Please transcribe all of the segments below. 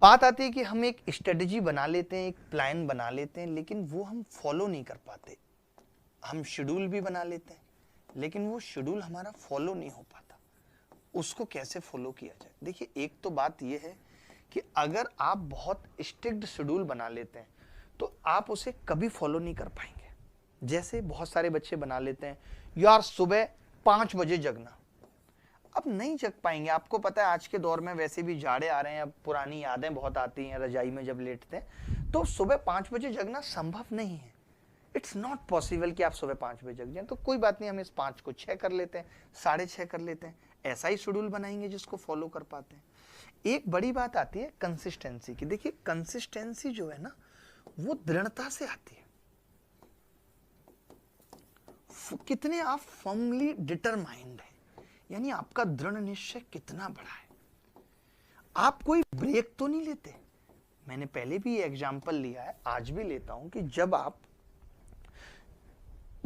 बात आती है कि हम एक स्ट्रेटजी बना लेते हैं, एक प्लान बना लेते हैं, लेकिन वो हम फॉलो नहीं कर पाते। हम शेड्यूल भी बना लेते हैं, लेकिन वो शेड्यूल हमारा फॉलो नहीं हो पाता। उसको कैसे फॉलो किया जाए? देखिए, एक तो बात ये है कि अगर आप बहुत स्ट्रिक्ट शेड्यूल बना लेते हैं तो आप उसे कभी फॉलो नहीं कर पाएंगे। जैसे बहुत सारे बच्चे बना लेते हैं, यार सुबह 5 बजे जगना, अब नहीं जग पाएंगे। आपको पता है आज के दौर में वैसे भी जाड़े आ रहे हैं, अब पुरानी यादें बहुत आती हैं रजाई में जब लेटते हैं, तो सुबह 5 बजे जगना संभव नहीं है। इट्स नॉट पॉसिबल कि आप सुबह 5 बजे जग जाएं। तो कोई बात नहीं, हम इस 5 को 6 कर लेते हैं, 6:30 कर लेते हैं। ऐसा ही शेड्यूल बनाएंगे जिसको फॉलो कर पाते हैं। एक बड़ी बात आती है कंसिस्टेंसी की। देखिए, कंसिस्टेंसी जो है ना, वो दृढ़ता से आती है। कितने आप फर्मली डिटरमाइंड हैं, यानी आपका दृढ़ निश्चय कितना बड़ा है। आप कोई ब्रेक तो नहीं लेते। मैंने पहले भी ये एग्जांपल लिया है, आज भी लेता हूं कि जब आप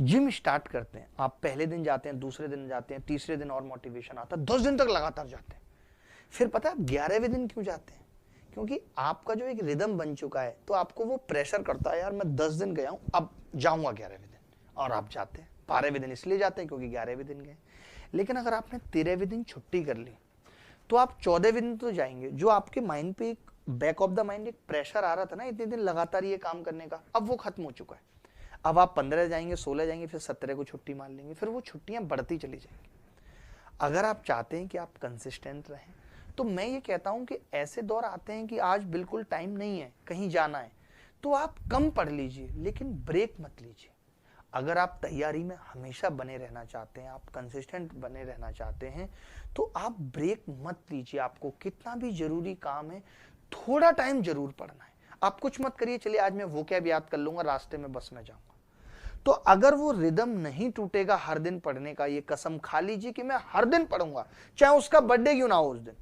जिम स्टार्ट करते हैं, आप पहले दिन जाते हैं, दूसरे दिन जाते हैं, तीसरे दिन और मोटिवेशन आता है, 10 दिन तक लगातार जाते हैं। फिर पता है 11वें दिन क्यों जाते हैं? क्योंकि आपका जो एक रिदम बन चुका है, तो आपको वो प्रेशर करता है, यार मैं 10 दिन गया हूं, अब जाऊंगा 11वें दिन, और आप जाते हैं। 12वें दिन इसलिए जाते हैं क्योंकि 11वें दिन गए। लेकिन अगर आपने 13वें दिन छुट्टी कर ली, तो आप 14वें दिन तो जाएंगे। जो आपके माइंड पे एक बैक ऑफ द माइंड एक प्रेशर आ रहा था ना इतने दिन लगातार ये काम करने का, अब वो खत्म हो चुका है। अब आप 15 जाएंगे, 16 जाएंगे, फिर 17 को छुट्टी मार लेंगे, फिर वो छुट्टियां बढ़ती चली जाएंगी। अगर आप चाहते हैं कि आप कंसिस्टेंट रहें, तो मैं ये कहता हूं कि ऐसे दौर आते हैं कि आज बिल्कुल टाइम नहीं है, कहीं जाना है, तो आप कम पढ़ लीजिए, लेकिन ब्रेक मत लीजिए। अगर आप तैयारी में हमेशा बने रहना चाहते हैं, आप कंसिस्टेंट बने रहना चाहते हैं, तो आप ब्रेक मत लीजिए। आपको कितना भी जरूरी काम है, थोड़ा टाइम जरूर पढ़ना है। आप कुछ मत करिए, चलिए आज मैं वो क्या याद कर लूंगा, रास्ते में बस में जाऊंगा। तो अगर वो रिदम नहीं टूटेगा हर दिन पढ़ने का, ये कसम खा लीजिए कि मैं हर दिन पढ़ूंगा, चाहे उसका बर्थडे क्यों ना हो। उस दिन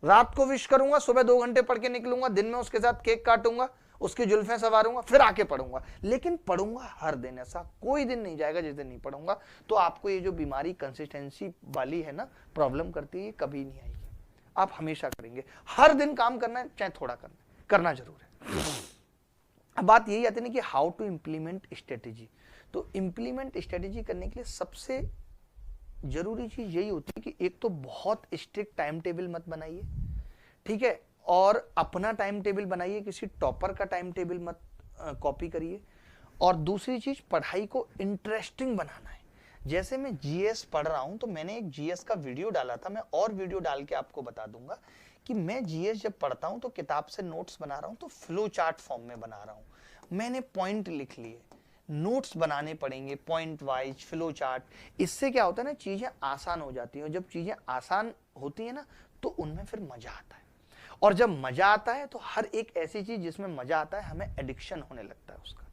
रात को विश करूंगा, सुबह 2 घंटे पढ़ के निकलूंगा, दिन में उसके साथ केक काटूंगा, उसकी जुल्फें सवारूंगा, फिर आके पढ़ूंगा, लेकिन पढ़ूंगा हर दिन। ऐसा कोई दिन नहीं जाएगा जिस दिन नहीं पढ़ूंगा। तो आपको ये जो बीमारी कंसिस्टेंसी वाली है ना, प्रॉब्लम करती है, ये कभी नहीं आएगी। आप हमेशा करेंगे, हर दिन काम करना है, चाहे थोड़ा करना जरूर है। अब बात यही आती है ना कि हाउ टू इंप्लीमेंट स्ट्रेटेजी। तो इंप्लीमेंट स्ट्रेटेजी करने के लिए सबसे जरूरी चीज यही होती है कि एक तो बहुत स्ट्रिक्ट टाइम टेबल मत बनाइए, ठीक है, और अपना टाइम टेबल बनाइए, किसी टॉपर का टाइम टेबल मत कॉपी करिए। और दूसरी चीज, पढ़ाई को इंटरेस्टिंग बनाना है। जैसे मैं जीएस पढ़ रहा हूं, तो मैंने एक जीएस का वीडियो डाला था, मैं और वीडियो डाल के आपको बता दूंगा कि मैं जीएस जब पढ़ता हूं तो किताब से नोट्स बना रहा हूं, तो फ्लो चार्ट फॉर्म में बना रहा हूं। मैंने पॉइंट लिख लिए, नोट्स बनाने पड़ेंगे पॉइंट वाइज, फ्लो चार्ट। इससे क्या होता है ना, चीजें आसान हो जाती हैं। और जब चीजें आसान होती है ना, तो उनमें फिर मजा आता है। और जब मजा आता है, तो हर एक ऐसी चीज जिसमें मजा आता है, हमें एडिक्शन होने लगता है उसका।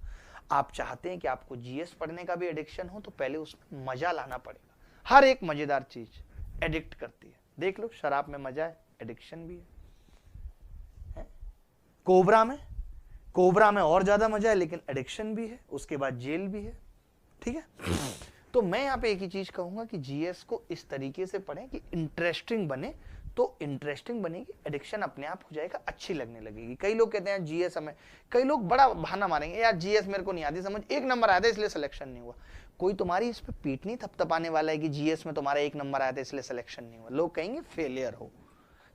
आप चाहते हैं कि आपको जीएस पढ़ने का भी एडिक्शन हो, तो पहले उसमें मजा लाना पड़ेगा। हर एक मजेदार चीज एडिक्ट करती है। देख लो, शराब में मजा है, एडिक्शन भी है। कोबरा में और ज्यादा मजा है, लेकिन एडिक्शन भी है। उसके बाद जेल भी है, ठीक है। तो मैं यहाँ पे एक ही चीज कहूंगा कि जीएस को इस तरीके से पढ़ें कि इंटरेस्टिंग बने। तो इंटरेस्टिंग बनेगी, एडिक्शन अपने आप हो जाएगा, अच्छी लगने लगेगी। कई लोग कहते हैं जीएस हमें, कई लोग बड़ा बहाना मारेंगे, यार जीएस मेरे को नहीं आती समझ, 1 नंबर आया था इसलिए सिलेक्शन नहीं हुआ। कोई तुम्हारी इस पे पीठ नहीं थपथपाने वाला है कि जीएस में तुम्हारा 1 नंबर आया था इसलिए सिलेक्शन नहीं हुआ। लोग कहेंगे फेलियर हो।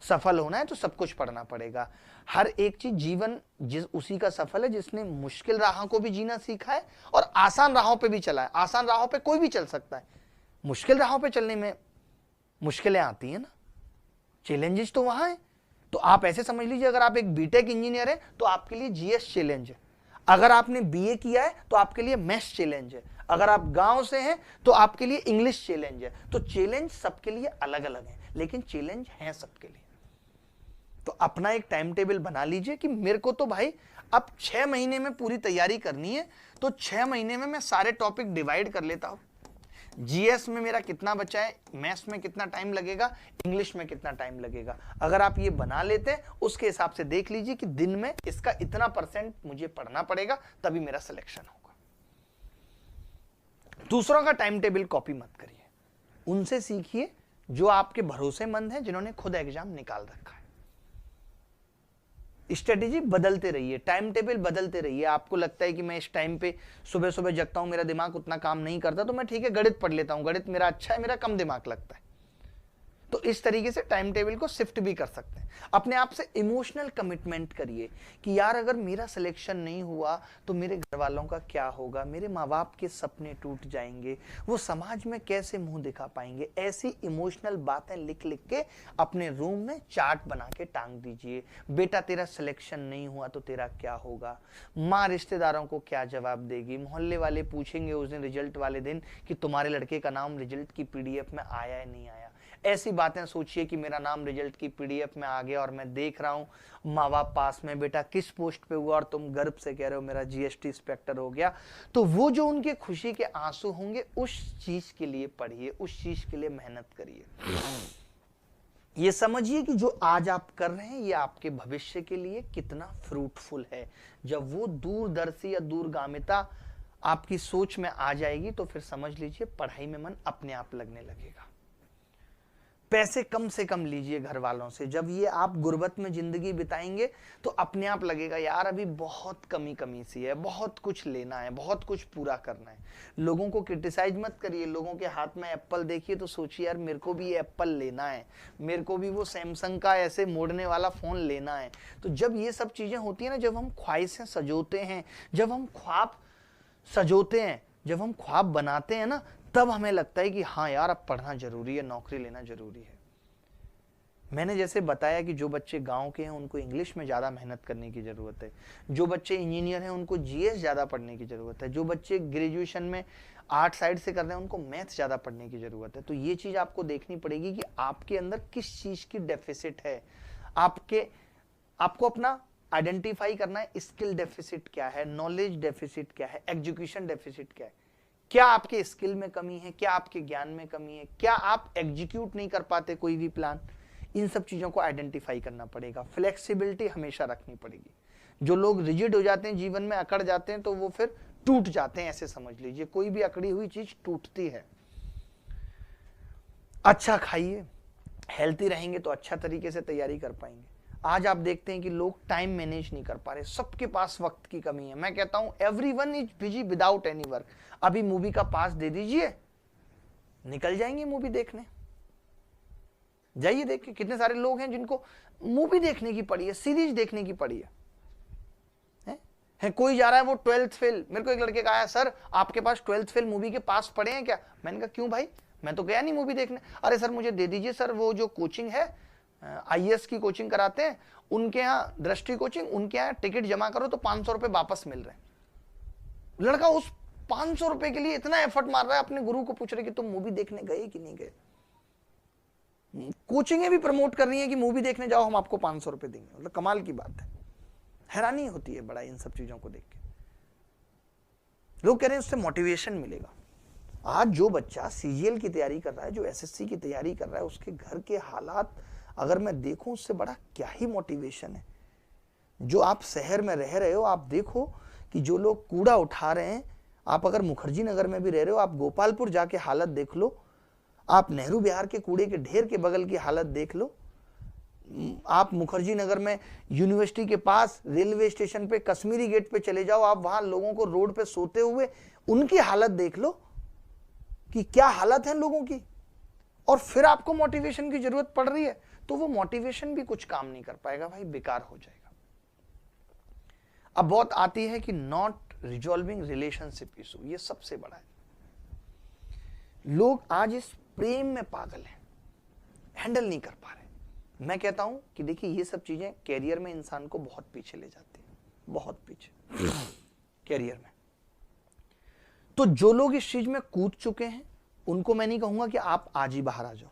सफल होना है तो सब कुछ पढ़ना पड़ेगा। हर एक चीज, जीवन जिस उसी का सफल है जिसने मुश्किल राहों को भी जीना सीखा है और आसान राहों पे भी चला है। आसान राहों पे कोई भी चल सकता है, मुश्किल राहों पे चलने में मुश्किलें आती हैं ना, चैलेंजेस तो वहां है। तो आप ऐसे समझ लीजिए, अगर आप एक बीटेक इंजीनियर है तो आपके लिए जीएस चैलेंज है। अगर आपने बीए किया है तो आपके लिए मैथ्स चैलेंज है। अगर आप गांव से हैं तो आपके लिए इंग्लिश चैलेंज है। तो चैलेंज सबके लिए अलग अलग है, लेकिन चैलेंज है सबके लिए। तो अपना एक टाइम टेबल बना लीजिए कि मेरे को तो भाई अब 6 महीने में पूरी तैयारी करनी है, तो 6 महीने में मैं सारे टॉपिक डिवाइड कर लेता हूं। जीएस में मेरा कितना बचा है, मैथ्स में कितना टाइम लगेगा, इंग्लिश में कितना टाइम लगेगा। अगर आप ये बना लेते हैं, उसके हिसाब से देख लीजिए कि दिन में इसका इतना % मुझे पढ़ना पड़ेगा, तभी मेरा सिलेक्शन होगा। दूसरों का टाइम टेबल कॉपी मत करिए, उनसे सीखिए जो आपके भरोसेमंद हैं, जिन्होंने खुद एग्जाम निकाल रखा है। स्ट्रेटेजी बदलते रहिए, टाइम टेबल बदलते रहिए। आपको लगता है कि मैं इस टाइम पे सुबह सुबह जगता हूं, मेरा दिमाग उतना काम नहीं करता, तो मैं ठीक है गणित पढ़ लेता हूं, गणित मेरा अच्छा है, मेरा कम दिमाग लगता है। तो इस तरीके से टाइम टेबल को शिफ्ट भी कर सकते हैं। अपने आप से इमोशनल कमिटमेंट करिए कि यार अगर मेरा सिलेक्शन नहीं हुआ तो मेरे घर वालों का क्या होगा, मेरे माँ बाप के सपने टूट जाएंगे, वो समाज में कैसे मुंह दिखा पाएंगे। ऐसी इमोशनल बातें लिख लिख के अपने रूम में चार्ट बना के टांग दीजिए। बेटा तेरा सिलेक्शन नहीं हुआ तो तेरा क्या होगा, माँ रिश्तेदारों को क्या जवाब देगी, मोहल्ले वाले पूछेंगे उस दिन रिजल्ट वाले दिन कि तुम्हारे लड़के का नाम रिजल्ट की पीडीएफ में आया है नहीं आया। ऐसी बातें सोचिए कि मेरा नाम रिजल्ट की पीडीएफ में आ गया और मैं देख रहा हूं माँ बाप पास में, बेटा किस पोस्ट पे हुआ और तुम गर्व से कह रहे हो मेरा जीएसटी इंस्पेक्टर हो गया। तो वो जो उनके खुशी के आंसू होंगे, उस चीज के लिए पढ़िए, उस चीज के लिए मेहनत करिए। ये समझिए कि जो आज आप कर रहे हैं ये आपके भविष्य के लिए कितना फ्रूटफुल है। जब वो दूरदर्शी या दूरगामिता आपकी सोच में आ जाएगी तो फिर समझ लीजिए पढ़ाई में मन अपने आप लगने लगेगा। पैसे कम से कम लीजिए घर वालों से। जब ये आप गुर्बत में जिंदगी बिताएंगे तो अपने आप लगेगा यार अभी बहुत कमी सी है, बहुत कुछ लेना है, बहुत कुछ पूरा करना है। लोगों को क्रिटिसाइज मत करिए। लोगों के हाथ में एप्पल देखिए तो सोचिए यार मेरे को भी ये एप्पल लेना है, मेरे को भी वो सैमसंग का ऐसे मोड़ने वाला फोन लेना है। तो जब ये सब चीजें होती है ना, जब हम ख्वाहिशें सजोते हैं, जब हम ख्वाब सजोते हैं, जब हम ख्वाब बनाते हैं ना, तब हमें लगता है कि हाँ यार अब पढ़ना जरूरी है, नौकरी लेना जरूरी है। मैंने जैसे बताया कि जो बच्चे गांव के हैं उनको इंग्लिश में ज़्यादा मेहनत करने की ज़रूरत है, जो बच्चे इंजीनियर हैं उनको जीएस ज़्यादा पढ़ने की ज़रूरत है, जो बच्चे ग्रेजुएशन में आर्ट साइड से कर रहे हैं उनको मैथ ज़्यादा पढ़ने की ज़रूरत है। तो ये चीज़ आपको देखनी पड़ेगी कि आपके अंदर किस चीज़ की डेफिसिट है। आपको अपना आइडेंटिफाई करना है, स्किल डेफिसिट क्या है, नॉलेज डेफिसिट क्या है, एजुकेशन डेफिसिट क्या है। क्या आपके स्किल में कमी है, क्या आपके ज्ञान में कमी है, क्या आप एग्जीक्यूट नहीं कर पाते कोई भी प्लान। इन सब चीजों को आइडेंटिफाई करना पड़ेगा। फ्लेक्सिबिलिटी हमेशा रखनी पड़ेगी। जो लोग रिजिड हो जाते हैं, जीवन में अकड़ जाते हैं, तो वो फिर टूट जाते हैं। ऐसे समझ लीजिए कोई भी अकड़ी हुई चीज टूटती है। अच्छा खाइए, हेल्थी रहेंगे तो अच्छा तरीके से तैयारी कर पाएंगे। आज आप देखते हैं कि लोग टाइम मैनेज नहीं कर पा रहे, सबके पास वक्त की कमी है। मैं कहता हूं everyone is busy without any work. अभी मूवी का पास दे दीजिए, निकल जाएंगे मूवी देखने। जाइए देखिए कितने सारे लोग हैं जिनको मूवी देखने की पड़ी है, सीरीज देखने की पड़ी है। कोई जा रहा है वो 12th फेल। मेरे को एक लड़के का आया, सर आपके पास 12th फेल मूवी के पास पड़े हैं क्या। मैंने कहा क्यों भाई, मैं तो गया नहीं मूवी देखने। अरे सर मुझे दे दीजिए सर, वो जो कोचिंग है आईएएस की कोचिंग कराते हैं उनके यहाँ, दृष्टि कोचिंग, उनके यहाँ टिकट जमा करो तो 500 रुपए वापस मिल रहे हैं। लड़का उस 500 रुपए के लिए इतना एफर्ट मार रहा है, अपने गुरु को पूछ रहे कि तुम मूवी देखने गए कि नहीं गए। कोचिंगें भी प्रमोट कर रही है कि मूवी देखने जाओ हम आपको 500 रुपए देंगे। मतलब कमाल की बात है, हैरानी होती है बड़ा इन सब चीजों को देख के। लोग कह रहे हैं उससे मोटिवेशन मिलेगा। आज जो बच्चा सीजीएल की तैयारी कर रहा है, जो एसएससी की तैयारी कर रहा है, उसके घर के हालात अगर मैं देखूं, उससे बड़ा क्या ही मोटिवेशन है। जो आप शहर में रह रहे हो, आप देखो कि जो लोग कूड़ा उठा रहे हैं, आप अगर मुखर्जी नगर में भी रह रहे हो, आप गोपालपुर जाके हालत देख लो, आप नेहरू बिहार के कूड़े के ढेर के बगल की हालत देख लो, आप मुखर्जी नगर में यूनिवर्सिटी के पास रेलवे स्टेशन पे कश्मीरी गेट पे चले जाओ, आप वहां लोगों को रोड पे सोते हुए उनकी हालत देख लो कि क्या हालत है लोगों की। और फिर आपको मोटिवेशन की जरूरत पड़ रही है तो वो मोटिवेशन भी कुछ काम नहीं कर पाएगा भाई, बेकार हो जाएगा। अब बहुत आती है कि नॉट रिजॉल्विंग रिलेशनशिप इशू, ये सबसे बड़ा है। लोग आज इस प्रेम में पागल हैं, हैंडल नहीं कर पा रहे। मैं कहता हूं कि देखिए ये सब चीजें कैरियर में इंसान को बहुत पीछे ले जाती है, बहुत पीछे कैरियर में। तो जो लोग इस चीज में कूद चुके हैं उनको मैं नहीं कहूंगा कि आप आज ही बाहर आ जाओ,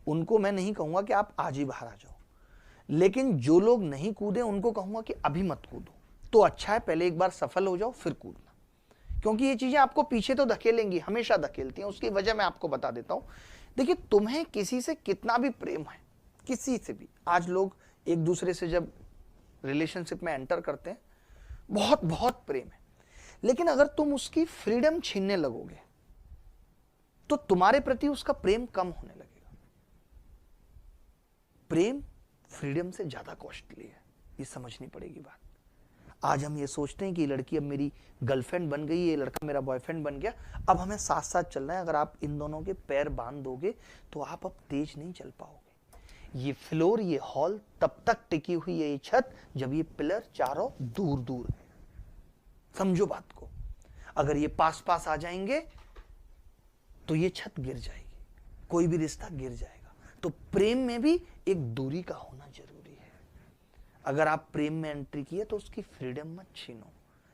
उनको मैं नहीं कहूंगा कि आप आज ही बाहर आ जाओ, लेकिन जो लोग नहीं कूदे उनको कहूंगा कि अभी मत कूदो। तो अच्छा है पहले एक बार सफल हो जाओ फिर कूदना, क्योंकि ये चीजें आपको पीछे तो धकेलेंगी, हमेशा धकेलती हैं। उसकी वजह मैं आपको बता देता हूं। देखिए तुम्हें किसी से कितना भी प्रेम है, किसी से भी, आज लोग एक दूसरे से जब रिलेशनशिप में एंटर करते हैं बहुत बहुत प्रेम है, लेकिन अगर तुम उसकी फ्रीडम छीनने लगोगे तो तुम्हारे प्रति उसका प्रेम कम होने लगेगा। प्रेम फ्रीडम से ज्यादा कॉस्टली है, ये समझनी पड़ेगी बात। आज हम ये सोचते हैं कि लड़की अब मेरी गर्लफ्रेंड बन गई, ये लड़का मेरा बॉयफ्रेंड बन गया, अब हमें साथ साथ चलना है। अगर आप इन दोनों के पैर बांध दोगे तो आप अब तेज नहीं चल पाओगे। ये फ्लोर, ये हॉल तब तक टिकी हुई है, ये छत, जब ये पिलर चारों दूर दूर है। समझो बात को। अगर ये पास पास आ जाएंगे तो ये छत गिर जाएगी, कोई भी रिश्ता गिर जाएगा। तो प्रेम में भी एक दूरी का होना जरूरी है। अगर आप प्रेम में एंट्री किए तो उसकी फ्रीडम मत छीनो।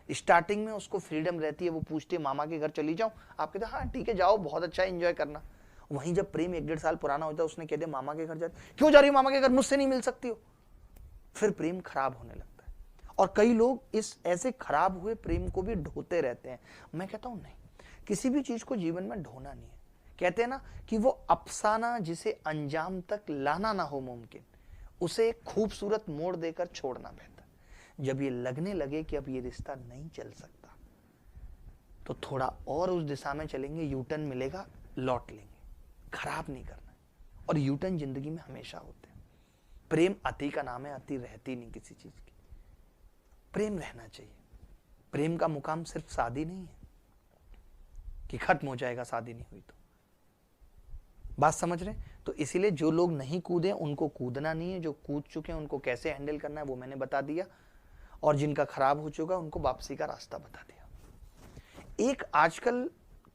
स्टार्टिंग में उसको फ्रीडम रहती है, वो पूछती है मामा के घर चली जाऊं, आप कहते हाँ ठीक है जाओ, बहुत अच्छा एंजॉय करना। वहीं जब प्रेम 1-1.5 साल पुराना होता है, उसने कह दिया मामा के घर जाते, क्यों जा रही हो मामा के घर, मुझसे नहीं मिल सकती हो, फिर प्रेम खराब होने लगता है। और कई लोग इस ऐसे खराब हुए प्रेम को भी ढोते रहते हैं। मैं कहता हूं नहीं, किसी भी चीज को जीवन में ढोना नहीं है। कहते हैं ना कि वो अफसाना जिसे अंजाम तक लाना ना हो मुमकिन, उसे एक खूबसूरत मोड़ देकर छोड़ना बेहतर। जब ये लगने लगे कि अब ये रिश्ता नहीं चल सकता, तो थोड़ा और उस दिशा में चलेंगे, यूटर्न मिलेगा, लौट लेंगे। खराब नहीं करना। और यूटर्न जिंदगी में हमेशा होते हैं। प्रेम अति का नाम है, अति रहती नहीं किसी चीज की। प्रेम रहना चाहिए। प्रेम का मुकाम सिर्फ शादी नहीं है कि खत्म हो जाएगा शादी नहीं हुई तो। बात समझ रहे? तो इसीलिए जो लोग नहीं कूदे उनको कूदना नहीं है, जो कूद चुके हैं उनको कैसे हैंडल करना है वो मैंने बता दिया, और जिनका खराब हो चुका उनको वापसी का रास्ता बता दिया। एक आजकल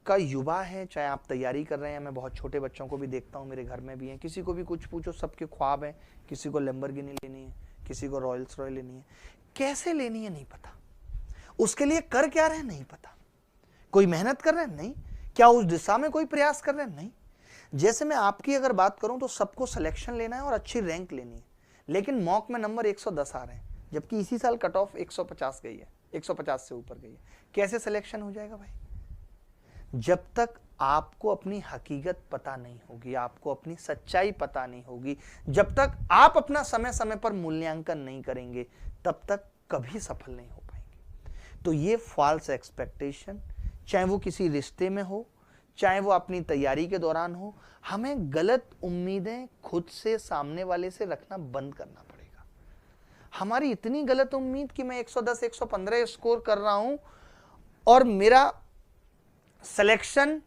का युवा है, चाहे आप तैयारी कर रहे हैं, मैं बहुत छोटे बच्चों को भी देखता हूं, मेरे घर में भी हैं, किसी को भी कुछ पूछो सबके ख्वाब हैं, किसी को लैम्बोर्गिनी लेनी है, किसी को रॉयल्स रॉयल लेनी है, कैसे लेनी है नहीं पता, उसके लिए कर क्या रहे हैं नहीं पता, कोई मेहनत कर रहे हैं नहीं, क्या उस दिशा में कोई प्रयास कर रहे हैं नहीं। जैसे मैं आपकी अगर बात करूं तो सबको सिलेक्शन लेना है और अच्छी रैंक लेनी है, लेकिन मॉक में नंबर 110 आ रहे हैं, जबकि इसी साल कट ऑफ 150 गई है, 150 से ऊपर गई है। कैसे सिलेक्शन हो जाएगा भाई? जब तक आपको अपनी हकीकत पता नहीं होगी, आपको अपनी सच्चाई पता नहीं होगी, जब तक आप अपना समय समय पर मूल्यांकन नहीं करेंगे, तब तक कभी सफल नहीं हो पाएंगे। तो ये फॉल्स एक्सपेक्टेशन, चाहे वो किसी रिश्ते में हो, चाहे वो अपनी तैयारी के दौरान हो, हमें गलत उम्मीदें खुद से, सामने वाले से रखना बंद करना पड़ेगा। हमारी इतनी गलत उम्मीद कि मैं 110 115 स्कोर कर रहा हूं और मेरा सिलेक्शन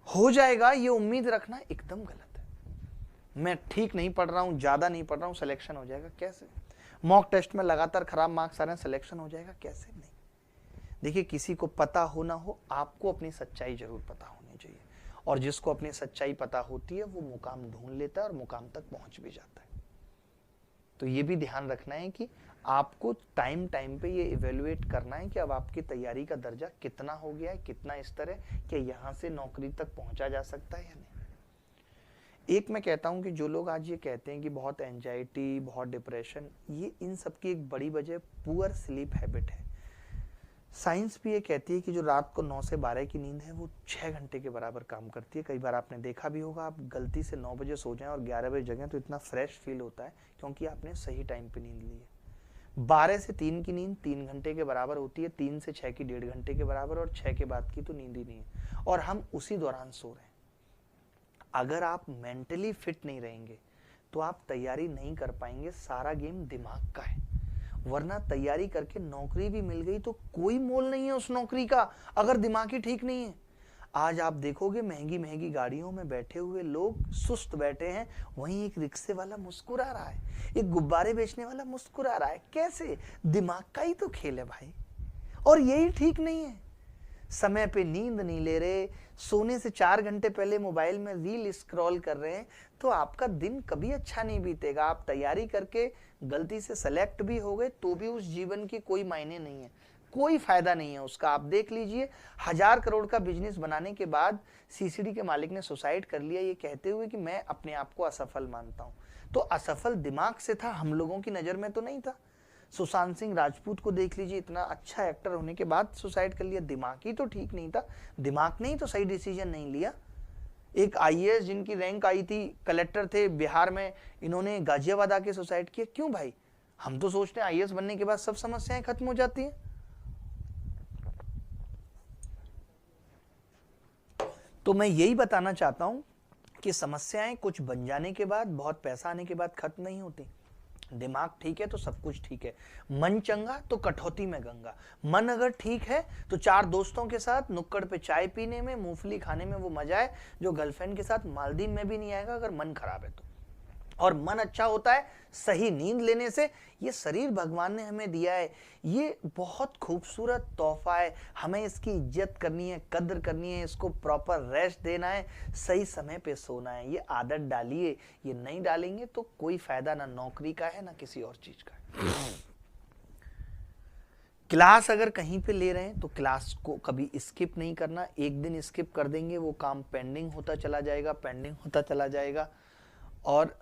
हो जाएगा, ये उम्मीद रखना एकदम गलत है। मैं ठीक नहीं पढ़ रहा हूं, ज्यादा नहीं पढ़ रहा हूं, सिलेक्शन हो जाएगा, कैसे? मॉक टेस्ट में लगातार खराब मार्क्स आ रहे हैं, सिलेक्शन हो जाएगा, कैसे? नहीं। देखिए, किसी को पता हो ना हो, आपको अपनी सच्चाई जरूर पता होनी चाहिए, और जिसको अपनी सच्चाई पता होती है वो मुकाम ढूंढ लेता है और मुकाम तक पहुंच भी जाता है। तो ये भी ध्यान रखना है कि आपको टाइम टाइम पे ये इवेल्युएट करना है कि अब आपकी तैयारी का दर्जा कितना हो गया है, कितना स्तर है, कि यहाँ से नौकरी तक पहुंचा जा सकता है या नहीं। एक मैं कहता हूं कि जो लोग आज ये कहते हैं कि बहुत एंजाइटी, बहुत डिप्रेशन, ये इन सब की एक बड़ी वजह पुअर स्लीप हैबिट है। साइंस भी ये कहती है कि जो रात को 9 से 12 की नींद है वो 6 घंटे के बराबर काम करती है। कई बार आपने देखा भी होगा, आप गलती से 9 बजे सो जाएं और 11 बजे जगें तो इतना फ्रेश फील होता है, क्योंकि आपने सही टाइम पे नींद ली है। 12 से 3 की नींद 3 घंटे के बराबर होती है, 3 से 6 की 1.5 घंटे के बराबर, और 6 के बाद की तो नींद ही नहीं है, और हम उसी दौरान सो रहे हैं। अगर आप मेंटली फिट नहीं रहेंगे तो आप तैयारी नहीं कर पाएंगे। सारा गेम दिमाग का है, वरना तैयारी करके नौकरी भी मिल गई तो कोई मोल नहीं है उस नौकरी का, अगर दिमाग ही ठीक नहीं है। आज आप देखोगे महंगी महंगी गाड़ियों में बैठे हुए लोग सुस्त बैठे हैं, वहीं एक रिक्शे वाला मुस्कुरा रहा है, एक गुब्बारे बेचने वाला मुस्कुरा रहा है। कैसे? दिमाग का ही तो खेल है भाई, और यही ठीक नहीं है। समय पे नींद नहीं ले रहे, सोने से 4 घंटे पहले मोबाइल में रील स्क्रॉल कर रहे हैं, तो आपका दिन कभी अच्छा नहीं बीतेगा। आप तैयारी करके गलती से सेलेक्ट भी हो गए तो भी उस जीवन की कोई मायने नहीं है, कोई फायदा नहीं है उसका। आप देख लीजिए, 1000 करोड़ का बिजनेस बनाने के बाद सीसीडी के मालिक ने सुसाइड कर लिया, ये कहते हुए कि मैं अपने आप को असफल मानता हूं। तो असफल दिमाग से था, हम लोगों की नजर में तो नहीं था। सुशांत सिंह राजपूत को देख लीजिए, इतना अच्छा एक्टर होने के बाद सुसाइड कर लिया, दिमाग ही तो ठीक नहीं था, दिमाग ने ही तो सही डिसीजन नहीं लिया। एक आईएएस जिनकी रैंक आई थी, कलेक्टर थे बिहार में, इन्होंने गाजियाबाद आके सुसाइड किया, क्यों भाई? हम तो सोचते हैं आईएएस बनने के बाद सब समस्याएं खत्म हो जाती हैं। तो मैं यही बताना चाहता हूं कि समस्याएं कुछ बन जाने के बाद, बहुत पैसा आने के बाद खत्म नहीं होती। दिमाग ठीक है तो सब कुछ ठीक है। मन चंगा तो कठौती में गंगा। मन अगर ठीक है तो 4 दोस्तों के साथ नुक्कड़ पे चाय पीने में, मूंगफली खाने में वो मजा है जो गर्लफ्रेंड के साथ मालदीव में भी नहीं आएगा अगर मन खराब है तो। और मन अच्छा होता है सही नींद लेने से। ये शरीर भगवान ने हमें दिया है, ये बहुत खूबसूरत तोहफा है, हमें इसकी इज्जत करनी है, कद्र करनी है, इसको प्रॉपर रेस्ट देना है, सही समय पे सोना है। ये आदत डालिए, ये नहीं डालेंगे तो कोई फायदा ना नौकरी का है ना किसी और चीज का है। क्लास अगर कहीं पे ले रहे हैं तो क्लास को कभी स्किप नहीं करना। एक दिन स्किप कर देंगे वो काम पेंडिंग होता चला जाएगा, पेंडिंग होता चला जाएगा, और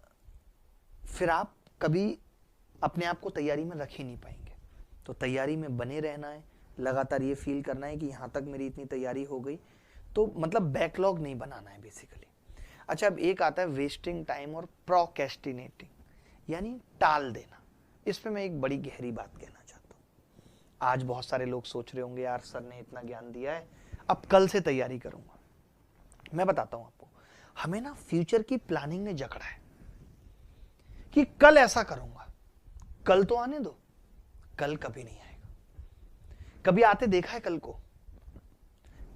फिर आप कभी अपने आप को तैयारी में रख ही नहीं पाएंगे। तो तैयारी में बने रहना है, लगातार ये फील करना है कि यहाँ तक मेरी इतनी तैयारी हो गई, तो मतलब बैकलॉग नहीं बनाना है बेसिकली। अच्छा, अब एक आता है वेस्टिंग टाइम और प्रोक्रेस्टिनेटिंग, यानी टाल देना। इस पे मैं एक बड़ी गहरी बात कहना चाहता हूँ। आज बहुत सारे लोग सोच रहे होंगे यार सर ने इतना ज्ञान दिया है, अब कल से तैयारी करूंगा। मैं बताता हूँ आपको, हमें ना फ्यूचर की प्लानिंग ने जकड़ा है कि कल ऐसा करूंगा। कल तो आने दो, कल कभी नहीं आएगा। कभी आते देखा है कल को?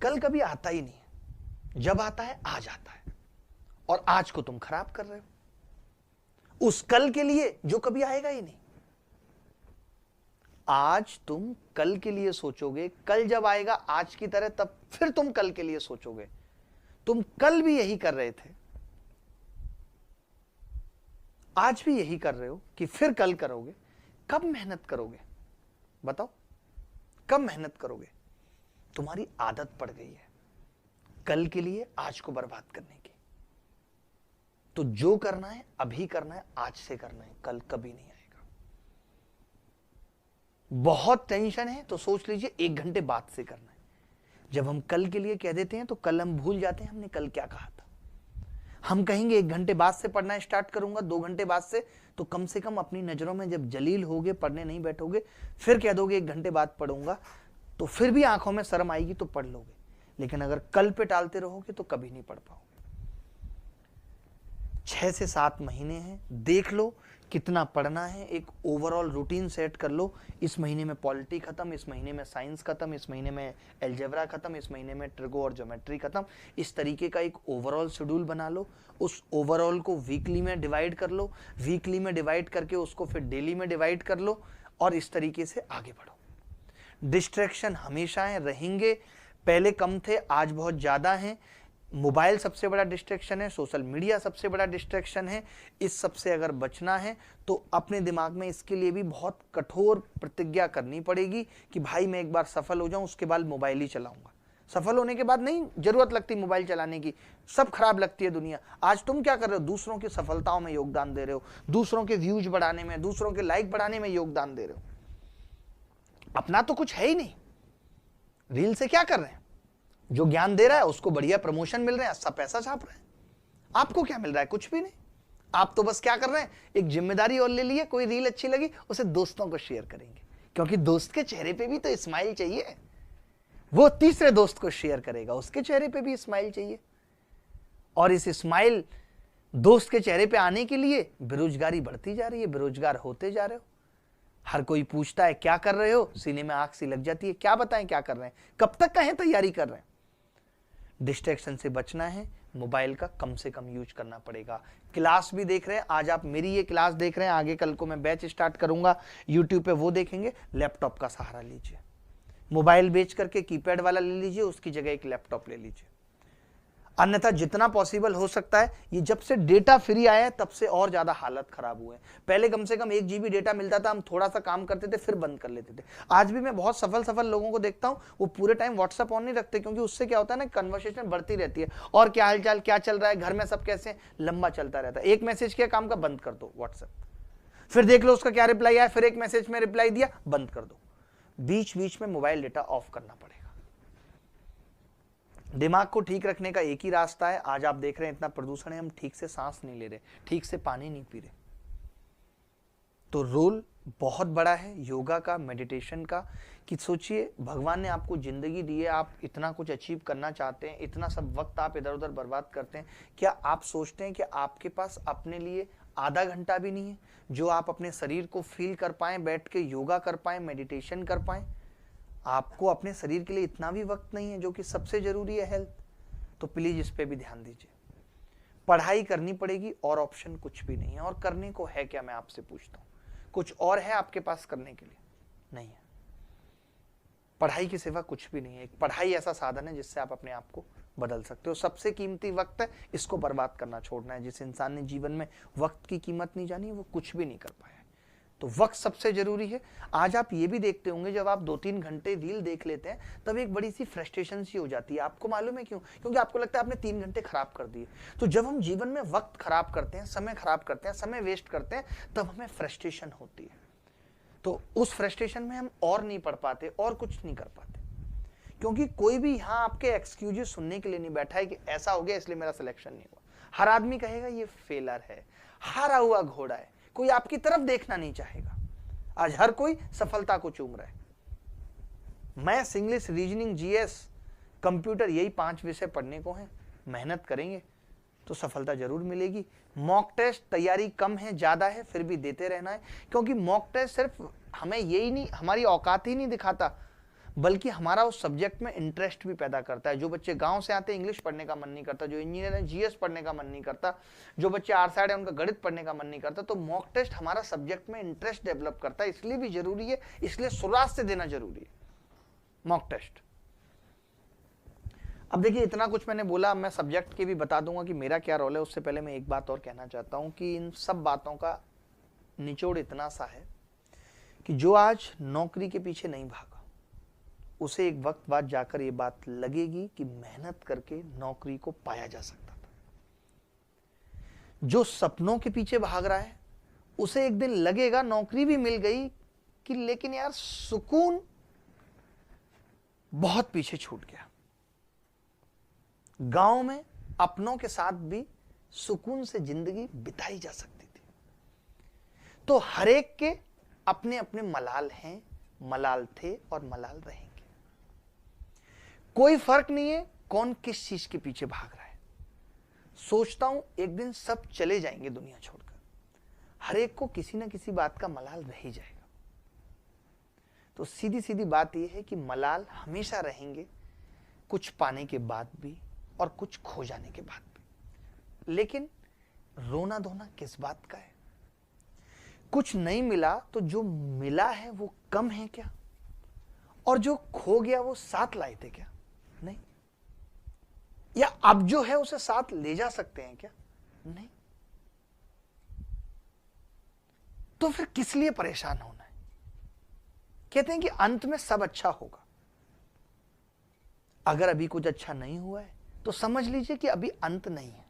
कल कभी आता ही नहीं है। जब आता है आज आता है, और आज को तुम खराब कर रहे हो उस कल के लिए जो कभी आएगा ही नहीं। आज तुम कल के लिए सोचोगे, कल जब आएगा आज की तरह तब फिर तुम कल के लिए सोचोगे। तुम कल भी यही कर रहे थे, आज भी यही कर रहे हो कि फिर कल करोगे। कब मेहनत करोगे बताओ? कब मेहनत करोगे? तुम्हारी आदत पड़ गई है कल के लिए आज को बर्बाद करने की। तो जो करना है अभी करना है, आज से करना है, कल कभी नहीं आएगा। बहुत टेंशन है तो सोच लीजिए 1 घंटे बाद से करना है। जब हम कल के लिए कह देते हैं तो कल हम भूल जाते हैं हमने कल क्या कहा था। हम कहेंगे 1 घंटे बाद से पढ़ना स्टार्ट करूंगा, 2 घंटे बाद से, तो कम से कम अपनी नजरों में जब जलील होगे, पढ़ने नहीं बैठोगे, फिर कह दोगे 1 घंटे बाद पढ़ूंगा, तो फिर भी आंखों में शर्म आएगी तो पढ़ लोगे। लेकिन अगर कल पे टालते रहोगे तो कभी नहीं पढ़ पाओगे। 6 से 7 महीने हैं, देख लो कितना पढ़ना है, एक ओवरऑल रूटीन सेट कर लो। इस महीने में पॉलिटी खत्म, इस महीने में साइंस खत्म, इस महीने में एल्जेब्रा खत्म, इस महीने में ट्रिगो और ज्योमेट्री खत्म। इस तरीके का एक ओवरऑल शेड्यूल बना लो। उस ओवरऑल को वीकली में डिवाइड कर लो, वीकली में डिवाइड करके उसको फिर डेली में डिवाइड कर लो, और इस तरीके से आगे बढ़ो। डिस्ट्रैक्शन हमेशा है, रहेंगे। पहले कम थे, आज बहुत ज्यादा हैं। मोबाइल सबसे बड़ा डिस्ट्रैक्शन है, सोशल मीडिया सबसे बड़ा डिस्ट्रैक्शन है। इस सबसे अगर बचना है तो अपने दिमाग में इसके लिए भी बहुत कठोर प्रतिज्ञा करनी पड़ेगी कि भाई मैं एक बार सफल हो जाऊं, उसके बाद मोबाइल ही चलाऊंगा। सफल होने के बाद नहीं जरूरत लगती मोबाइल चलाने की, सब खराब लगती है दुनिया। आज तुम क्या कर रहे हो? दूसरों की सफलताओं में योगदान दे रहे हो, दूसरों के व्यूज बढ़ाने में, दूसरों के लाइक बढ़ाने में योगदान दे रहे हो। अपना तो कुछ है ही नहीं। रील से क्या कर रहे हैं? जो ज्ञान दे रहा है उसको बढ़िया प्रमोशन मिल रहे हैं, अच्छा पैसा छाप रहे हैं। आपको क्या मिल रहा है? कुछ भी नहीं। आप तो बस क्या कर रहे हैं, एक जिम्मेदारी और ले लिए, कोई रील अच्छी लगी उसे दोस्तों को शेयर करेंगे, क्योंकि दोस्त के चेहरे पे भी तो स्माइल चाहिए। वो तीसरे दोस्त को शेयर करेगा, उसके चेहरे पे भी स्माइल चाहिए। और इस स्माइल दोस्त के चेहरे पे आने के लिए बेरोजगारी बढ़ती जा रही है, बेरोजगार होते जा रहे हो। हर कोई पूछता है क्या कर रहे हो, सीने में आग सी लग जाती है, क्या बताएं क्या कर रहे हैं, कब तक कहें तैयारी कर रहे हैं। डिस्ट्रैक्शन से बचना है, मोबाइल का कम से कम यूज करना पड़ेगा। क्लास भी देख रहे हैं, आज आप मेरी ये क्लास देख रहे हैं, आगे कल को मैं बैच स्टार्ट करूंगा यूट्यूब पे, वो देखेंगे। लैपटॉप का सहारा लीजिए, मोबाइल बेच करके कीपैड वाला ले लीजिए, उसकी जगह एक लैपटॉप ले लीजिए। अन्यथा जितना पॉसिबल हो सकता है, ये जब से डेटा फ्री आया है तब से और ज्यादा हालत खराब हुए हैं। पहले कम से कम 1 GB डेटा मिलता था, हम थोड़ा सा काम करते थे फिर बंद कर लेते थे। आज भी मैं बहुत सफल लोगों को देखता हूं, वो पूरे टाइम व्हाट्सएप ऑन नहीं रखते, क्योंकि उससे क्या होता है ना, कन्वर्सेशन बढ़ती रहती है, और क्या हालचाल, क्या चल रहा है, घर में सब कैसे, लंबा चलता रहता है। एक मैसेज किया, काम का बंद कर दो व्हाट्सएप, फिर देख लो उसका क्या रिप्लाई आया, फिर एक मैसेज में रिप्लाई दिया, बंद कर दो। बीच बीच में मोबाइल डेटा ऑफ करना पड़ेगा। दिमाग को ठीक रखने का एक ही रास्ता है। आज आप देख रहे हैं इतना प्रदूषण है, हम ठीक से सांस नहीं ले रहे, ठीक से पानी नहीं पी रहे। तो रोल बहुत बड़ा है योगा का, मेडिटेशन का। कि सोचिए भगवान ने आपको जिंदगी दी है, आप इतना कुछ अचीव करना चाहते हैं, इतना सब वक्त आप इधर उधर बर्बाद करते हैं। क्या आप सोचते हैं कि आपके पास अपने लिए आधा घंटा भी नहीं है जो आप अपने शरीर को फील कर पाए, बैठ के योगा कर पाए, मेडिटेशन कर पाए? आपको अपने शरीर के लिए इतना भी वक्त नहीं है, जो कि सबसे जरूरी है हेल्थ। तो प्लीज इस पे भी ध्यान दीजिए। पढ़ाई करनी पड़ेगी और ऑप्शन कुछ भी नहीं है। और करने को है क्या, मैं आपसे पूछता हूं? कुछ और है आपके पास करने के लिए? नहीं है। पढ़ाई की सिवा कुछ भी नहीं है। एक पढ़ाई ऐसा साधन है जिससे आप अपने आप को बदल सकते हो। सबसे कीमती वक्त है, इसको बर्बाद करना छोड़ना है। जिस इंसान ने जीवन में वक्त की कीमत नहीं जानी, वो कुछ भी नहीं कर पाया। तो वक्त सबसे जरूरी है। आज आप ये भी देखते होंगे, जब आप 2-3 घंटे रील देख लेते हैं तब एक बड़ी सी फ्रस्ट्रेशन सी हो जाती है। आपको मालूम है क्यों? क्योंकि आपको लगता है आपने 3 घंटे खराब कर दिए। तो जब हम जीवन में वक्त खराब करते हैं, समय खराब करते हैं, समय वेस्ट करते हैं, तब हमें फ्रस्ट्रेशन होती है। तो उस फ्रस्ट्रेशन में हम और नहीं पढ़ पाते और कुछ नहीं कर पाते। क्योंकि कोई भी यहां आपके एक्सक्यूजेस सुनने के लिए नहीं बैठा है कि ऐसा हो गया इसलिए मेरा सिलेक्शन नहीं हुआ। हर आदमी कहेगा ये फेलर है, हारा हुआ घोड़ा है। कोई आपकी तरफ देखना नहीं चाहेगा। आज हर कोई सफलता को चूम रहा है। Maths, English, reasoning, GS, computer, यही 5 विषय पढ़ने को हैं। मेहनत करेंगे तो सफलता जरूर मिलेगी। मॉक टेस्ट तैयारी कम है ज्यादा है, फिर भी देते रहना है। क्योंकि मॉक टेस्ट सिर्फ हमें यही नहीं, हमारी औकात ही नहीं दिखाता, बल्कि हमारा उस सब्जेक्ट में इंटरेस्ट भी पैदा करता है। जो बच्चे गांव से आते हैं, इंग्लिश पढ़ने का मन नहीं करता। जो इंजीनियर है, जीएस पढ़ने का मन नहीं करता। जो बच्चे आर्ट्स है, उनका गणित पढ़ने का मन नहीं करता। तो मॉक टेस्ट हमारा सब्जेक्ट में इंटरेस्ट डेवलप करता है, इसलिए भी जरूरी है, इसलिए शुरुआत से देना जरूरी है मॉक टेस्ट। अब देखिए, इतना कुछ मैंने बोला, अब मैं सब्जेक्ट के भी बता दूंगा कि मेरा क्या रोल है। उससे पहले मैं एक बात और कहना चाहता हूं कि इन सब बातों का निचोड़ इतना सा है कि जो आज नौकरी के पीछे नहीं भागा, उसे एक वक्त बाद जाकर ये बात लगेगी कि मेहनत करके नौकरी को पाया जा सकता था। जो सपनों के पीछे भाग रहा है, उसे एक दिन लगेगा नौकरी भी मिल गई कि लेकिन यार सुकून बहुत पीछे छूट गया। गांव में अपनों के साथ भी सुकून से जिंदगी बिताई जा सकती थी। तो हर एक के अपने अपने मलाल हैं, मलाल थे और मलाल रहेंगे। कोई फर्क नहीं है कौन किस चीज के पीछे भाग रहा है। सोचता हूं एक दिन सब चले जाएंगे दुनिया छोड़कर, हर एक को किसी ना किसी बात का मलाल रह ही जाएगा। तो सीधी सीधी बात यह है कि मलाल हमेशा रहेंगे, कुछ पाने के बाद भी और कुछ खो जाने के बाद भी। लेकिन रोना धोना किस बात का है? कुछ नहीं मिला तो जो मिला है वो कम है क्या? और जो खो गया वो साथ लाए थे क्या? नहीं। या अब जो है उसे साथ ले जा सकते हैं क्या? नहीं। तो फिर किस लिए परेशान होना है? कहते हैं कि अंत में सब अच्छा होगा। अगर अभी कुछ अच्छा नहीं हुआ है तो समझ लीजिए कि अभी अंत नहीं है,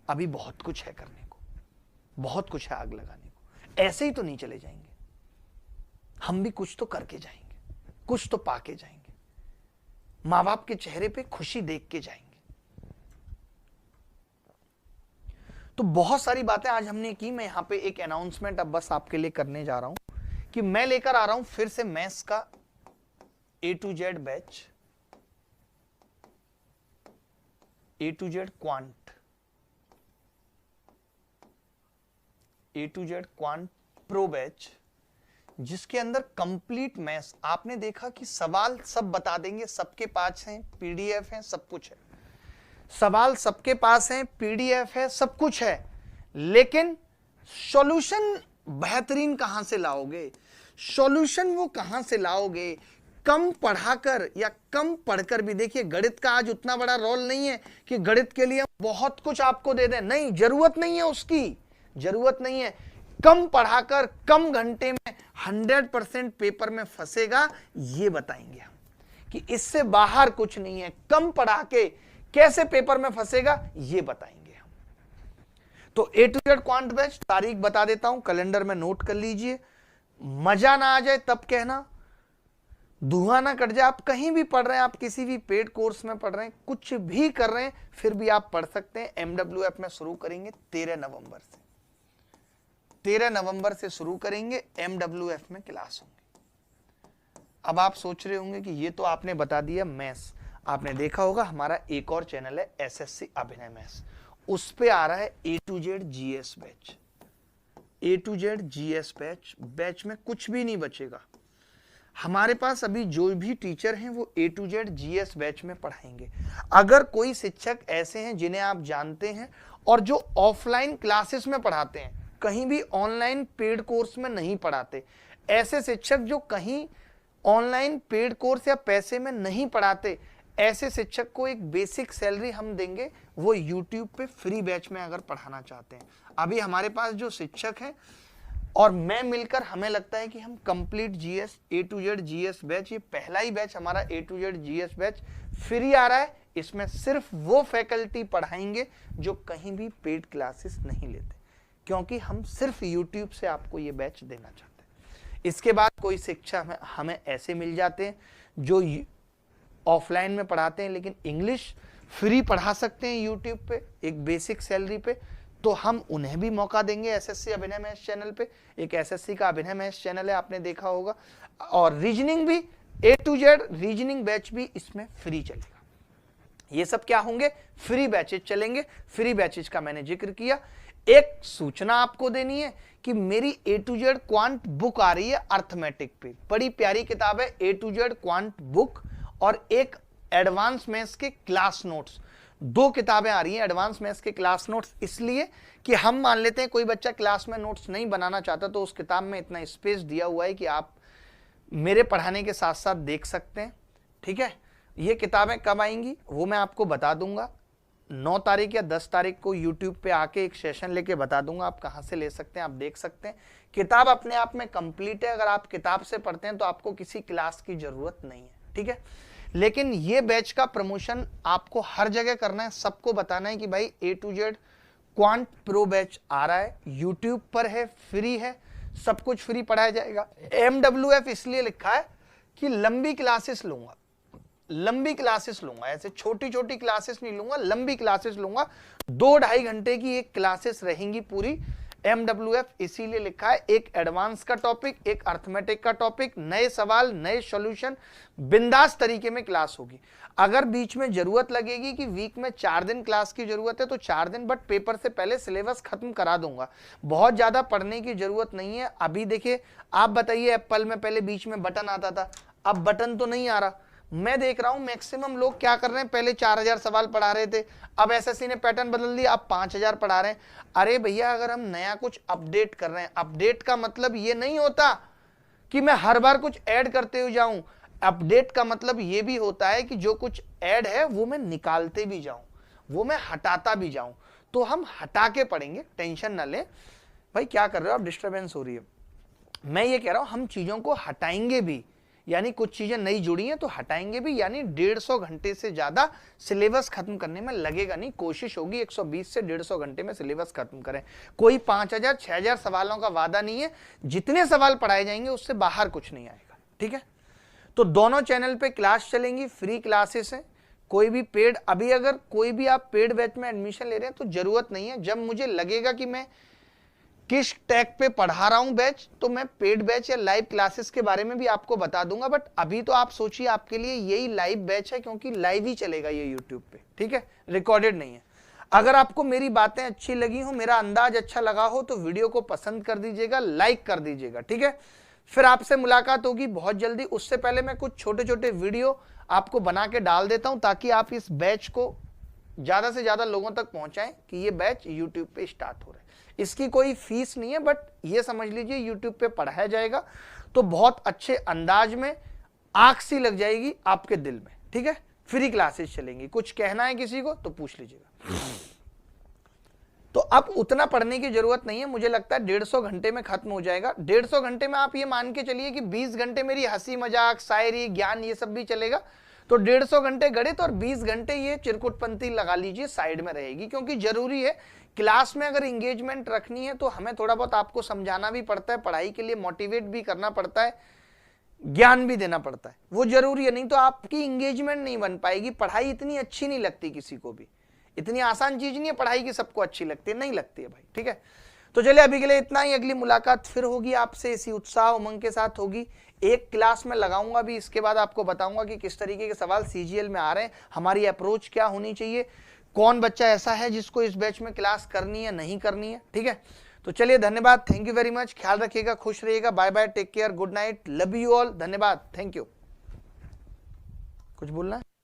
अभी बहुत कुछ है करने को, बहुत कुछ है आग लगाने को। ऐसे ही तो नहीं चले जाएंगे, हम भी कुछ तो करके जाएंगे, कुछ तो पाके जाएंगे, मां बाप के चेहरे पे खुशी देख के जाएंगे। तो बहुत सारी बातें आज हमने की। मैं यहां पे एक अनाउंसमेंट अब बस आपके लिए करने जा रहा हूं कि मैं लेकर आ रहा हूं फिर से मैथ्स का A to Z batch, A to Z quant, A to Z quant pro batch, जिसके अंदर कंप्लीट मैथ्स। आपने देखा कि सवाल सब बता देंगे, सबके पास हैं, पीडीएफ है, सब कुछ है। सवाल सबके पास हैं, पीडीएफ है, सब कुछ है, लेकिन सॉल्यूशन बेहतरीन कहां से लाओगे? सॉल्यूशन वो कहां से लाओगे? कम पढ़ाकर या कम पढ़कर भी। देखिए, गणित का आज उतना बड़ा रोल नहीं है कि गणित के लिए बहुत कुछ आपको दे दें, नहीं, जरूरत नहीं है, उसकी जरूरत नहीं है। कम पढ़ाकर कम घंटे में 100% पेपर में फंसेगा, ये बताएंगे हम कि इससे बाहर कुछ नहीं है। कम पढ़ा के कैसे पेपर में फंसेगा, ये बताएंगे हम। तो A to Z quant batch, तारीख बता देता हूं, कैलेंडर में नोट कर लीजिए। मजा ना आ जाए तब कहना, धुआं ना कट जाए। आप कहीं भी पढ़ रहे हैं, आप किसी भी पेड कोर्स में पढ़ रहे हैं, कुछ भी कर रहे हैं, फिर भी आप पढ़ सकते हैं। MWF में शुरू करेंगे 13 नवंबर से। 13 नवंबर से शुरू करेंगे, MWF में क्लास होंगे। अब आप सोच रहे होंगे कि ये तो आपने बता दिया मैथ्स, आपने देखा होगा हमारा एक और चैनल है SSC अभिनय मैथ्स, उस पे आ रहा है A to Z GS batch. A to Z GS batch में कुछ भी नहीं बचेगा। हमारे पास अभी जो भी टीचर हैं वो A to Z GS batch में पढ़ाएंगे। अगर कोई शिक्षक ऐसे हैं जिन्हें आप जानते हैं और जो ऑफलाइन क्लासेस में पढ़ाते हैं, कहीं भी ऑनलाइन पेड कोर्स में नहीं पढ़ाते, ऐसे शिक्षक जो कहीं ऑनलाइन पेड कोर्स या पैसे में नहीं पढ़ाते, ऐसे शिक्षक को एक बेसिक सैलरी हम देंगे, वो YouTube पे फ्री बैच में अगर पढ़ाना चाहते हैं। अभी हमारे पास जो शिक्षक हैं और मैं मिलकर हमें लगता है कि हम complete GS A to Z GS batch, ये पहला ही बैच हमारा A to Z GS batch free आ रहा है। इसमें सिर्फ वो फैकल्टी पढ़ाएंगे जो कहीं भी पेड क्लासेस नहीं लेते, क्योंकि हम सिर्फ YouTube से आपको ये बैच देना चाहते हैं। इसके बाद कोई शिक्षक हमें ऐसे मिल जाते हैं जो ऑफलाइन में पढ़ाते हैं लेकिन इंग्लिश फ्री पढ़ा सकते हैं YouTube पे एक बेसिक सैलरी पे, तो हम उन्हें भी मौका देंगे SSC अभिनय मैथ्स चैनल पे। एक SSC का अभिनय मैथ्स चैनल है, आपने देखा होगा। और रीजनिंग भी A to Z reasoning batch भी इसमें फ्री चलेगा। ये सब क्या होंगे? फ्री बैचेज चलेंगे। फ्री बैचेज का मैंने जिक्र किया। एक सूचना आपको देनी है कि मेरी A to Z quant book आ रही है अर्थमेटिक पे, बड़ी प्यारी किताब है A to Z quant book, और एक एडवांस मैथ्स के क्लास नोट्स, दो किताबें आ रही हैं एडवांस मैथ्स के क्लास नोट्स। इसलिए कि हम मान लेते हैं कोई बच्चा क्लास में नोट्स नहीं बनाना चाहता, तो उस किताब में इतना स्पेस दिया हुआ है कि आप मेरे पढ़ाने के साथ साथ देख सकते हैं। ठीक है, ये किताबें कब आएंगी वो मैं आपको बता दूंगा। 9 तारीख या 10 तारीख को YouTube पे आके एक सेशन लेके बता दूंगा आप कहाँ से ले सकते हैं, आप देख सकते हैं। किताब अपने आप में कंप्लीट है, अगर आप किताब से पढ़ते हैं तो आपको किसी क्लास की जरूरत नहीं है। ठीक है, लेकिन ये बैच का प्रमोशन आपको हर जगह करना है, सबको बताना है कि भाई A to Z quant pro batch आ रहा है, YouTube पर है, फ्री है, सब कुछ फ्री पढ़ाया जाएगा। MWF इसलिए लिखा है कि लंबी क्लासेस लूंगा, लंबी क्लासेस लूंगा, ऐसे छोटी छोटी क्लासेस नहीं लूंगा, लंबी क्लासेस लूंगा। 2-2.5 घंटे की एक क्लासेस रहेंगी पूरी। MWF इसीलिए लिखा है, एक एडवांस का टॉपिक, एक अर्थमेटिक का टॉपिक, नए सवाल, नए सॉल्यूशन, बिंदास तरीके में क्लास होगी। अगर बीच में जरूरत लगेगी कि वीक में 4 दिन क्लास की जरूरत है तो 4 दिन, बट पेपर से पहले सिलेबस खत्म करा दूंगा। बहुत ज्यादा पढ़ने की जरूरत नहीं है। अभी देखिए, आप बताइए, एप्पल में पहले बीच में बटन आता था, अब बटन तो नहीं आ रहा। मैं देख रहा हूं मैक्सिमम लोग क्या कर रहे हैं, पहले 4000 सवाल पढ़ा रहे थे, अब SSC ने पैटर्न बदल दिया, अब 5000 पढ़ा रहे हैं। अरे भैया, अगर हम नया कुछ अपडेट कर रहे हैं, अपडेट का मतलब ये नहीं होता कि मैं हर बार कुछ ऐड करते हुए जाऊं। अपडेट का मतलब ये भी होता है कि जो कुछ ऐड है वो मैं निकालते भी जाऊं, वो मैं हटाता भी जाऊं। तो हम हटा के पढ़ेंगे, टेंशन ना लें। भाई क्या कर रहे हो आप, डिस्टर्बेंस हो रही है। मैं ये कह रहा हूं हम चीजों को हटाएंगे भी, यानी कुछ चीजें नई जुड़ी हैं तो हटाएंगे भी, यानी 150 घंटे से ज्यादा सिलेबस खत्म करने में लगेगा नहीं। कोशिश होगी 120 से 150 घंटे में सिलेबस खत्म करें। कोई 5000 6000 सवालों का वादा नहीं है, जितने सवाल पढ़ाए जाएंगे उससे बाहर कुछ नहीं आएगा। ठीक है, तो दोनों चैनल पे क्लास चलेंगी, फ्री क्लासेस है। कोई भी पेड, अभी अगर कोई भी आप पेड बैच में एडमिशन ले रहे हैं तो जरूरत नहीं है। जब मुझे लगेगा कि मैं किस टैग पे पढ़ा रहा हूं बैच, तो मैं पेड बैच या लाइव क्लासेस के बारे में भी आपको बता दूंगा। बट अभी तो आप सोचिए, आपके लिए यही लाइव बैच है, क्योंकि लाइव ही चलेगा ये यूट्यूब पे। ठीक है, रिकॉर्डेड नहीं है। अगर आपको मेरी बातें अच्छी लगी हो, मेरा अंदाज अच्छा लगा हो, तो वीडियो को पसंद कर दीजिएगा, लाइक कर दीजिएगा। ठीक है, फिर आपसे मुलाकात होगी बहुत जल्दी। उससे पहले मैं कुछ छोटे छोटे वीडियो आपको बना के डाल देता हूं, ताकि आप इस बैच को ज्यादा से ज्यादा लोगों तक पहुंचाएं कि ये बैच यूट्यूब पे स्टार्ट हो रहा है। इसकी कोई फीस नहीं है, बट ये समझ लीजिए यूट्यूब पे पढ़ाया जाएगा तो बहुत अच्छे अंदाज में आंख सी लग जाएगी आपके दिल में। ठीक है, फ्री क्लासेस चलेंगी। कुछ कहना है किसी को तो पूछ लीजिएगा। तो अब उतना पढ़ने की जरूरत नहीं है, मुझे लगता है 150 घंटे में खत्म हो जाएगा। 150 घंटे में आप ये मान के चलिए कि 20 घंटे मेरी हंसी मजाक, शायरी, ज्ञान ये सब भी चलेगा। तो 150 घंटे गणित और 20 घंटे ये चिरकुटपंती लगा लीजिए, साइड में रहेगी। क्योंकि जरूरी है, क्लास में अगर इंगेजमेंट रखनी है तो हमें थोड़ा बहुत आपको समझाना भी पड़ता है, पढ़ाई के लिए मोटिवेट भी करना पड़ता है, ज्ञान भी देना पड़ता है, वो जरूरी है। नहीं तो आपकी इंगेजमेंट नहीं बन पाएगी। पढ़ाई इतनी अच्छी नहीं लगती किसी को भी, इतनी आसान चीज नहीं है पढ़ाई की सबको अच्छी लगती है, नहीं लगती है भाई। ठीक है, तो चलिए अभी के लिए इतना ही, अगली मुलाकात फिर होगी आपसे इसी उत्साह उमंग के साथ होगी। एक क्लास में लगाऊंगा भी, इसके बाद आपको बताऊंगा कि किस तरीके के सवाल सीजीएल में आ रहे हैं, हमारी अप्रोच क्या होनी चाहिए, कौन बच्चा ऐसा है जिसको इस बैच में क्लास करनी है नहीं करनी है। ठीक है, तो चलिए धन्यवाद, थैंक यू वेरी मच, ख्याल रखिएगा, खुश रहिएगा, bye bye, take care, good night, love you all, धन्यवाद, थैंक यू। कुछ बोलना है?